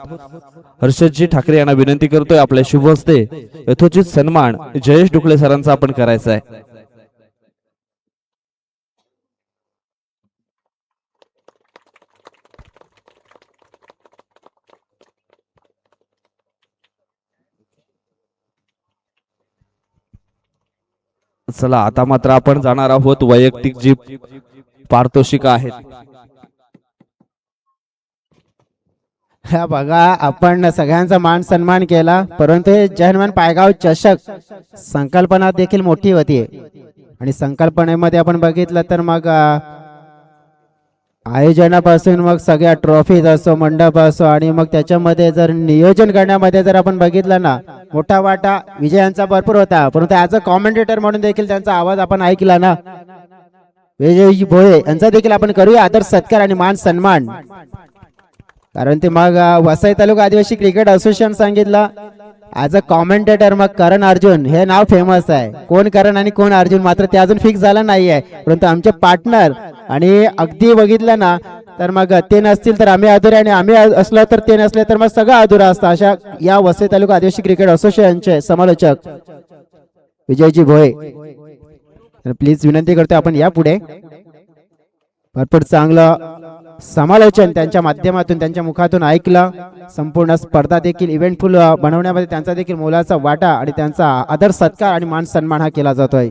Speaker 2: हर्षदजी ठाकरे यांना विनंती करतोय आपल्या शुभ हस्ते यथोचित सन्मान जयेश ढुकळे सरांचा आपण करायचा आहे. चला आता मात्र आपण जाणार आहोत वैयक्तिक जी पारितोषिक आहेत.
Speaker 1: ह्या बघा आपण सगळ्यांचा मान सन्मान केला, परंतु हे जयहनुमान पायगाव चषक संकल्पना देखील मोठी होती आणि संकल्पनेमध्ये आपण बघितलं तर मग आयोजनापासून मग सगळ्या ट्रॉफीज असो, मंडप असो आणि मग त्याच्यामध्ये जर नियोजन करण्यामध्ये जर आपण बघितलं ना, मोठा वाटा विजयांचा भरपूर होता. परंतु ॲज अ कॉमेंटेटर म्हणून देखील त्यांचा आवाज आपण ऐकला ना, विजयजी भोये यांचा देखील आपण करूया आदर सत्कार आणि मान सन्मान. कारण ते मग वसई तालुका आदिवासी क्रिकेट असोसिएशन सांगितलं ॲज अ कॉमेंटेटर मग करण अर्जुन हे नाव फेमस आहे. कोण करण आणि कोण अर्जुन मात्र ते अजून फिक्स झालं नाही आहे, परंतु आमचे पार्टनर आणि अगदी बघितलं ना तर मग ते नसतील तर आम्ही अधुरे आणि आम्ही असलो तर ते नसले तर मग सगळं अधुरा असतं. अशा या वसई तालुका आदिवासी क्रिकेट असोसिएशनचे समालोचक विजयजी भोये, प्लीज विनंती करतो आपण या पुढे. भरपूर चांगलं समालोचन त्यांच्या माध्यमातून त्यांच्या मुखातून ऐकलं. संपूर्ण स्पर्धा देखील इव्हेंटफुल बनवण्यामध्ये त्यांचा देखील मोलाचा वाटा आणि त्यांचा आदर सत्कार आणि मान सन्मान हा केला जातोय.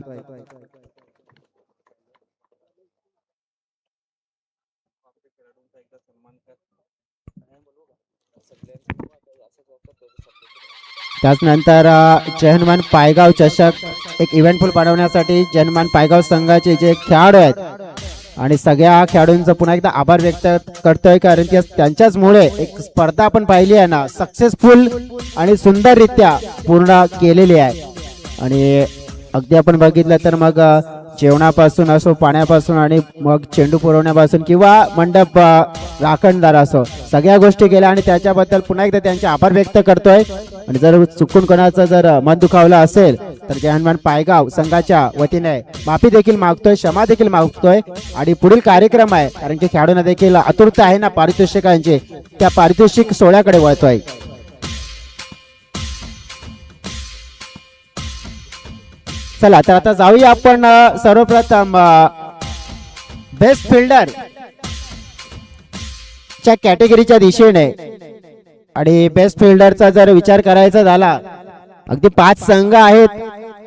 Speaker 1: त्याचनंतर जयहनुमान पायगाव चषक एक इव्हेंटफुल बनवण्यासाठी जयहनुमान पायगाव संघाचे जे खेळाडू आहेत आणि सगळ्या खेळाडूंचा पुन्हा एकदा आभार व्यक्त करतोय, कारण की त्यांच्याचमुळे एक स्पर्धा आपण पाहिली आहे ना सक्सेसफुल आणि सुंदररित्या पूर्ण केलेली आहे. आणि अगदी आपण बघितलं तर मग जेवणापासून असो, पाण्यापासून आणि मग चेंडू पुरवण्यापासून किंवा मंडप राखणदार असो, सगळ्या गोष्टी केल्या आणि त्याच्याबद्दल पुन्हा एकदा त्यांचे आभार व्यक्त करतोय. आणि जर चुकून कोणाचं जर मन दुखावलं असेल तर जयहनुमान पायगाव संघाच्या वतीने माफी देखील मागतोय, क्षमा देखील मागतोय. आणि पुढील कार्यक्रम आहे, कारण की खेळाडूंना देखील आतुरता आहे ना पारितोषिकांची, त्या पारितोषिक सोहळ्याकडे वळतोय. चला तर आता जाऊया आपण सर्वप्रथम बेस्ट फिल्डर च्या कॅटेगरीच्या दिशेने. आणि बेस्ट फिल्डरचा जर विचार करायचा झाला, अगदी 5 संघ आहेत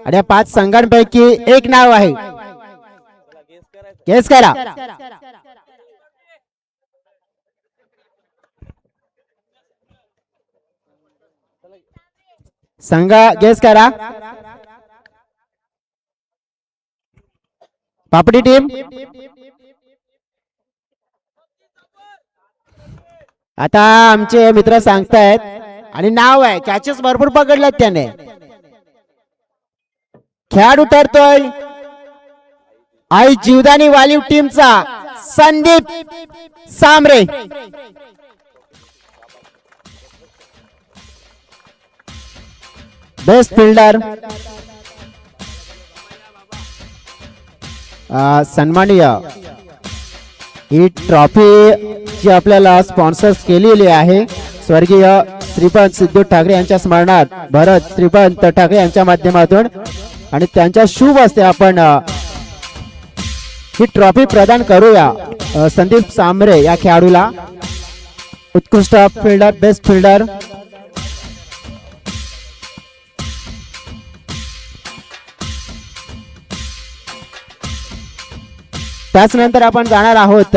Speaker 1: आणि या 5 संघांपैकी एक नाव आहे. गेस करा. संघ गेस करा. पापडी टीम. आता आमचे मित्र सांगतायत आणि नाव आहे, कॅचेस भरपूर पकडलेत त्याने. खेळाडू ठरतोय आई जीवदानी वालीव टीमचा संदीप सांबरे. बेस्ट फिल्डर सन्माननीय ही ट्रॉफी जी आपल्याला स्पॉन्सर्स केलेली आहे स्वर्गीय श्रीपंत सिद्धू ठाकरे यांच्या स्मरणार्थ भरत श्रीपंत ठाकरे यांच्या माध्यमातून आणि त्यांच्या शुभ हस्ते आपण ही ट्रॉफी प्रदान करूया संदीप सांबरे या खेळाडूला. उत्कृष्ट फिल्डर, बेस्ट फिल्डर. त्याचनंतर आपण जाणार आहोत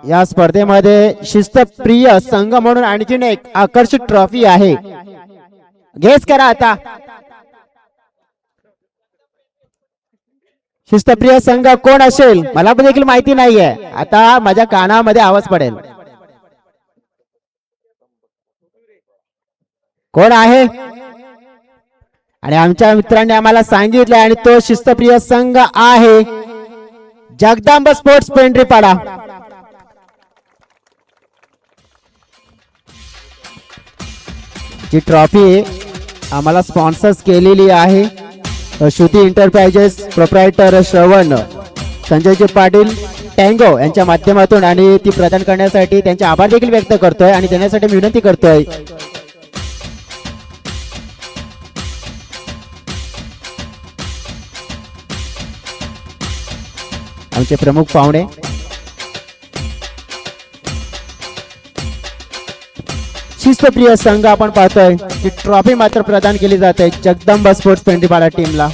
Speaker 1: या स्पर्धेमध्ये शिस्तप्रिय संघ म्हणून आणखीन एक आकर्षक ट्रॉफी आहे. गेस करा आता. शिस्तप्रिय संघ कोण असेल मला पण देखील माहिती नाहीये, आता माझ्या कानामध्ये आवाज पडेल. कोण आहे? आणि आमच्या मित्रांनी आम्हाला सांगितलं आणि तो शिस्तप्रिय संघ आहे जगदंब स्पोर्ट्स पेंढरीपाडा. जी ट्रॉफी आम्हाला स्पॉन्सर्स केलेली आहे श्रुती एंटरप्राइजेस प्रोप्रायटर श्रवण संजयजी पाटील टँगो यांच्या माध्यमातून आणि ती प्रदान करण्यासाठी त्यांचे आभार देखील व्यक्त करतोय आणि देण्यासाठी मी विनंती करतोय. आमचे प्रमुख पाहुणे शिस्तप्रिय संघ आपण पाहतोय की ट्रॉफी मात्र प्रदान केली जाते जगदंब स्पोर्ट्स पेंढरीपाडा टीमला.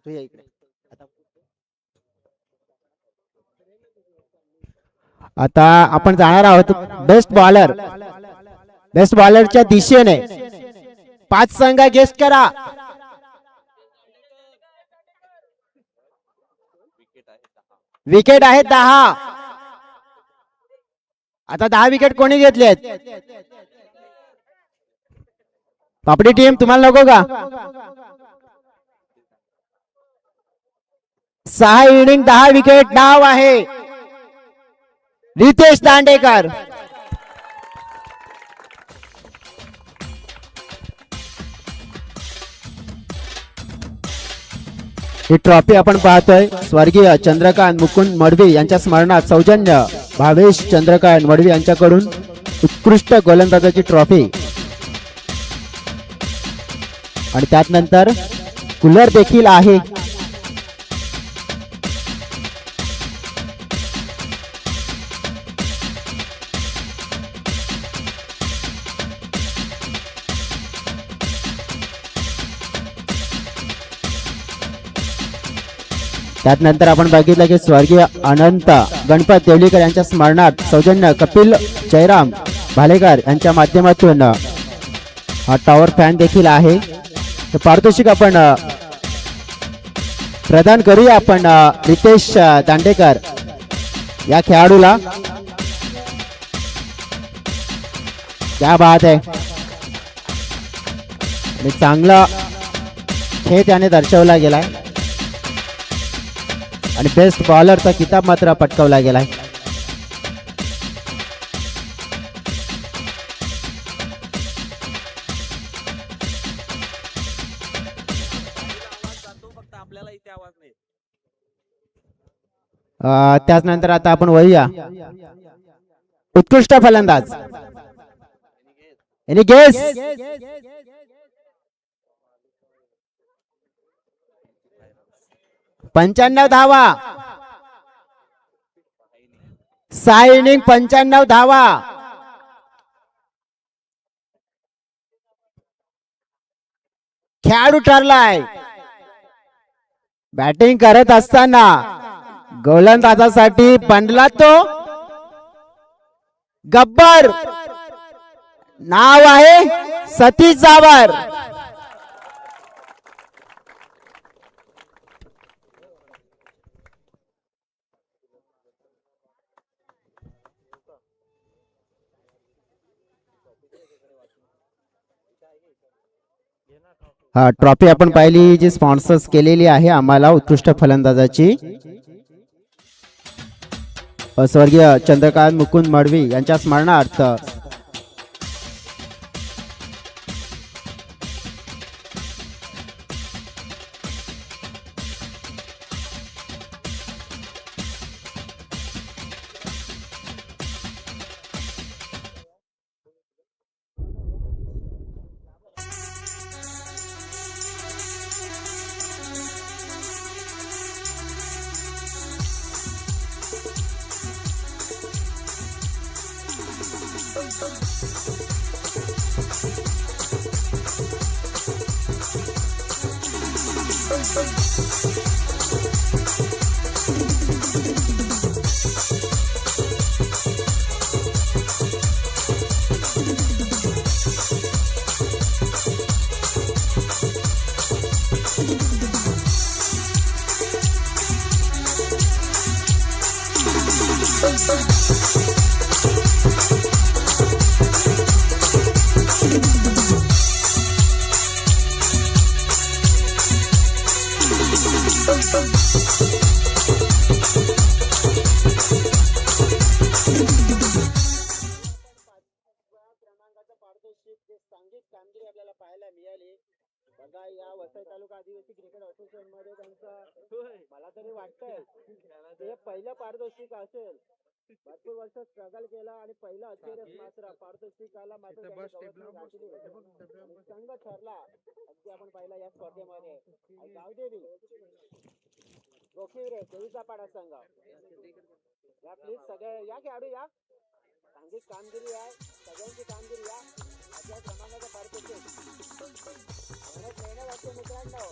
Speaker 1: तू या इकडे आता आपण जाणार आहोत बेस्ट बॉलरच्या दिशेने 5 संघ गेस्ट करा. विकेट आहेत 10. आता 10 विकेट कोणी घेतलेत? पापडी टीम तुम्हाला नको का? 6 इनिंग 10 विकेट. नाव आहे रितेश दांडेकर. ही ट्रॉफी आपण पाहतोय स्वर्गीय चंद्रकांत मुकुंद मडवी यांच्या स्मरणात सौजन्य भावेश चंद्रकांत मडवी यांच्याकडून उत्कृष्ट गोलंदाजाची ट्रॉफी आणि त्यात नंतर कूलर देखील आहे. त्यात नंतर आपण बघितलं की स्वर्गीय अनंत गणपत देवलीकर यांच्या स्मरणात सौजन्य कपिल जयराम भालेकर यांच्या माध्यमातून हा टॉवर फॅन देखील आहे. तर पारितोषिक आपण प्रदान करूया आपण रितेश दांडेकर या खेळाडूला. क्या बात आहे. आणि चांगला खेळ त्याने दर्शवला गेलाय आणि बेस्ट बॉलरचा किताब मात्र पटकावला गेलाय. त्याचनंतर आता आपण वळूया उत्कृष्ट फलंदाज एनी गेस. 95 धावा. 6 इनिंग 95 धावा. खेळाडू ठरलाय. बॅटिंग करत असताना गोलंदाजासाठी बनला तो गब्बर. नाव आहे सतीश जावर. हा ट्रॉफी आपण पाहिली जी स्पॉन्सर्स केलेली आहे आम्हाला उत्कृष्ट फलंदाजाची स्वर्गीय चंद्रकांत मुकुंद मडवी यांच्या स्मरणार्थ. सांघिक कामगिरी आपल्याला पाहायला मिळाली. बघा या वसई तालुका आदिवासी क्रिकेट असोसिएशन मध्ये त्यांचं मला तरी वाटतंय हे पहिलं पारितोषिक असेल. भरपूर वर्ष स्ट्रगल केला आणि पहिला अखेर मात्र पारितोषिकाला मात्र संघ ठरला. अगदी आपण पाहिला या स्पर्धेमध्ये गावदेवी रोखीवरे देवीचा पाडा संघ या प्लीज सगळे या खेळाडू या. सांघिक कामगिरी आहे सगळ्यांची कामगिरी या. आपल्या क्रमांकाचा पारितोषिक मेहनत असते मित्रांनो.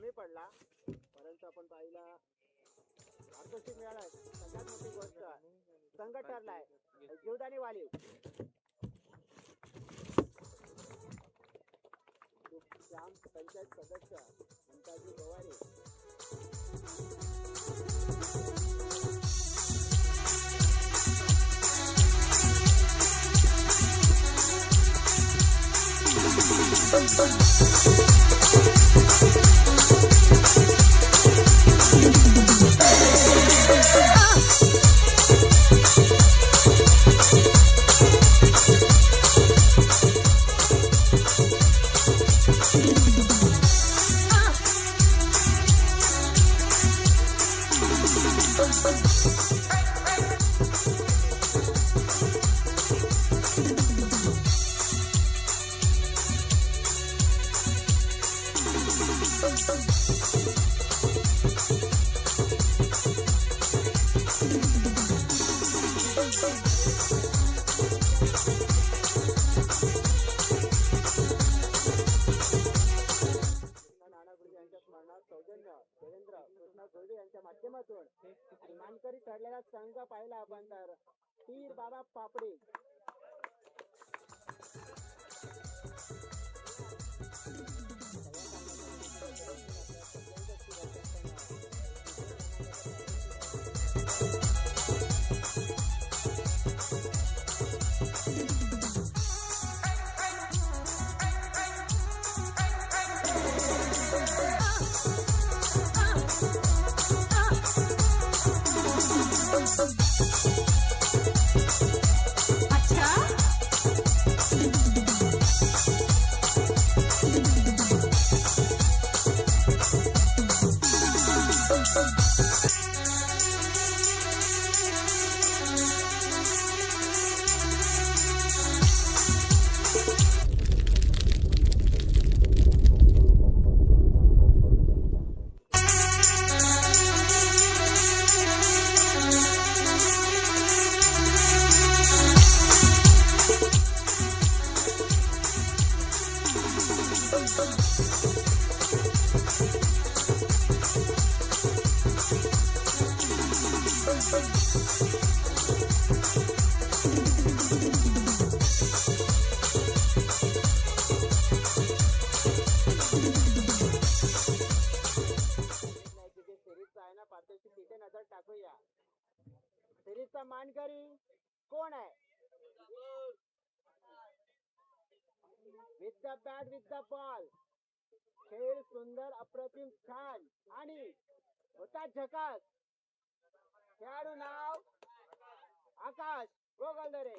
Speaker 6: कमी पडला, परंतु आपण पाहिला पारितोषिक मिळालं. सगळ्यात मोठी गोष्ट संघ ठरलाय जीवदानी वालीव. ग्रामपंचायत सदस्य अंताजी गवारे. सौजन्य देवेंद्र कृष्णा गोडे यांच्या माध्यमातून आणि मानकरी ठरलेला संघ पाहिला आपण तर पीर बाबा पापडी. टाकूया. सिरीजचा मानकरी कोण आहे? With the bat with the ball. खेळ सुंदर अप्रतिम छान आणि होता झकास. खेळाडू नाव आकाश गोगलदरे.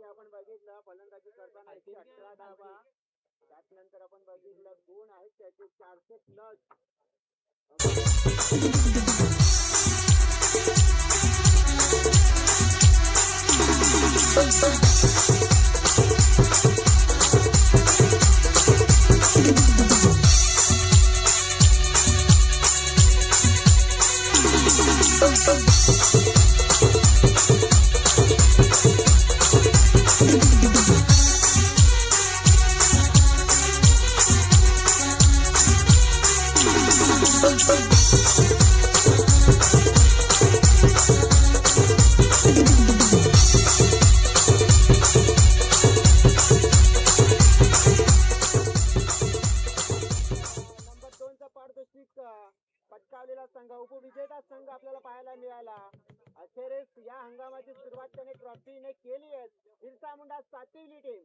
Speaker 6: आपण बघितलं फलंदाजी करताना 118 धावा. त्यानंतर आपण बघितलं गुण आहेत त्याचे 400+. पटकावलेला संघ उपविजेता संघ आपल्याला पाहायला मिळाला. अखेरीस या हंगामाची सुरुवात त्याने ट्रॉफीने केली आहे. बिरसा मुंडा सातिवली टीम.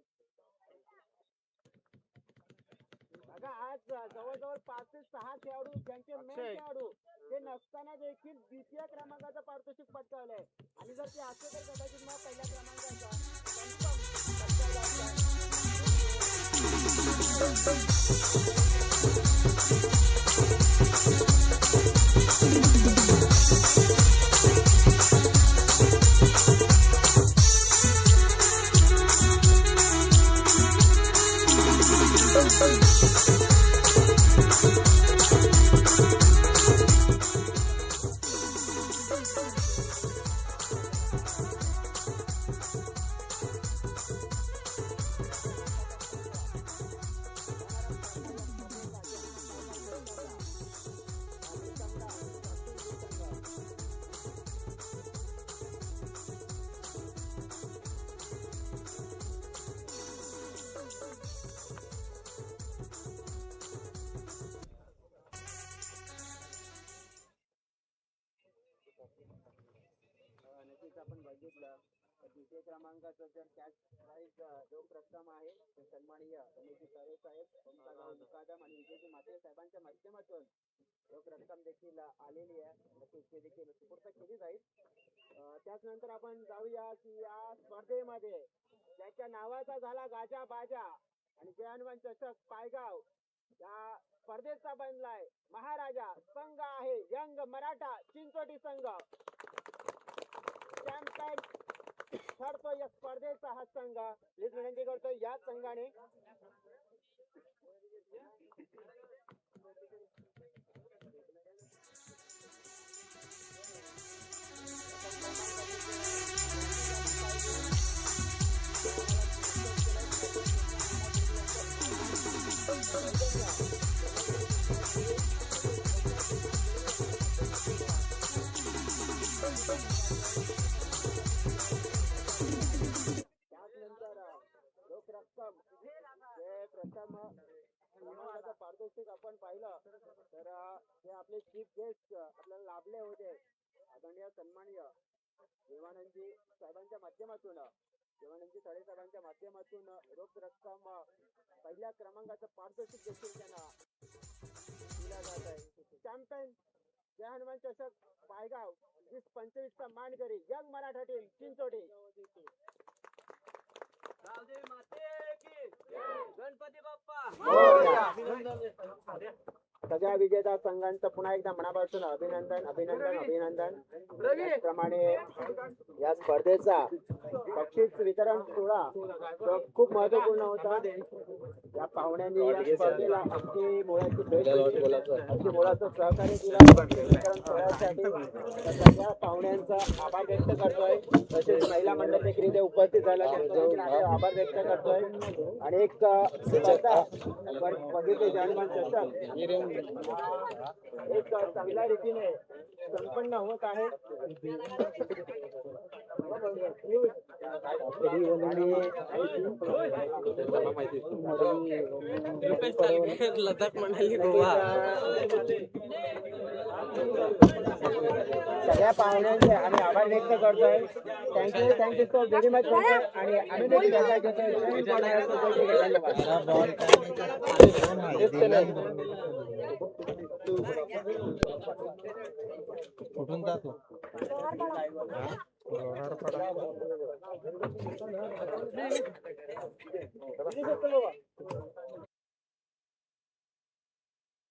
Speaker 6: बघा आज जवळजवळ 5 ते 6 खेळाडू ज्यांचे मेन खेळाडू ते नसताना देखील द्वितीय क्रमांकाचं पारितोषिक पटकावलंय आणि जर ते असे तर कदाचित मग पहिल्या क्रमांकाचा द्वितीय क्रमांकाचं जर कॅश प्राईज रोख रक्कम आहे ते सन्माननीय रमेशजी तळे साहेब, ओमकार गाव मुकादम आणि विजयजी म्हात्रे साहेबांच्या माध्यमातून रोख रक्कम देखील आलेली आहे, ते देखील सुपूर्द केली जाईल. त्याचनंतर आपण जाऊया की या स्पर्धेमध्ये ज्याच्या नावाचा झाला गाजा बाजा आणि जय हनुमान चषक पायगाव या स्पर्धेचा बनलाय महाराजा संघ आहे यंग मराठा चिंचोटी संघ. चॅम्पियन ठरतो या स्पर्धेचा हा संघ. प्लीज विनंती करतो या संघाने त्यानंतर रोख रक्कम जे प्रथम क्रमांकाचं पारितोषिक आपण पाहिलं तर जे आपले चीफ गेस्ट आपल्याला लाभले होते आदरणीय सन्माननीय देवानंदजी साहेबांच्या माध्यमातून देवानंदजी तळे साहेबांच्या माध्यमातून रोख रक्कम पहिल्या क्रमांकाचं पारितोषिक देखील त्यांना दिला जात आहे. चॅम्पियन जय हनुमान चषक पायगाव 2025चा मानकरी यंग मराठा टीम चिंचोटी.
Speaker 5: गणपती बाप्पा
Speaker 6: सगळ्या विजेता संघांचं पुन्हा एकदा मनापासून अभिनंदन अभिनंदन अभिनंदन. त्याचप्रमाणे या स्पर्धेचा बक्षीस वितरण सोहळा तो खूप महत्वपूर्ण होता. या पाहुण्यांनी या स्पर्धेला अगदी मोलाचं सहकार्य केलं बक्षीस वितरण सोहळ्यासाठी. तर सगळ्या पाहुण्यांचा आभार व्यक्त करतोय. तसेच महिला मंडळ देखील इथे उपस्थित झाला त्यांचा आभार व्यक्त करतोय. आणि एक स्पर्धा आपण बघितली जाणमान चषक एक चांगल्या रीतीने संपन्न होत आहे.
Speaker 5: लदाख म्हणाली गोवा.
Speaker 6: सगळ्या पाहुण्यांचे आम्ही आभार व्यक्त करतोय. Thank you so very much. आणि आम्ही देखील
Speaker 7: कुठून जातो
Speaker 6: घेतो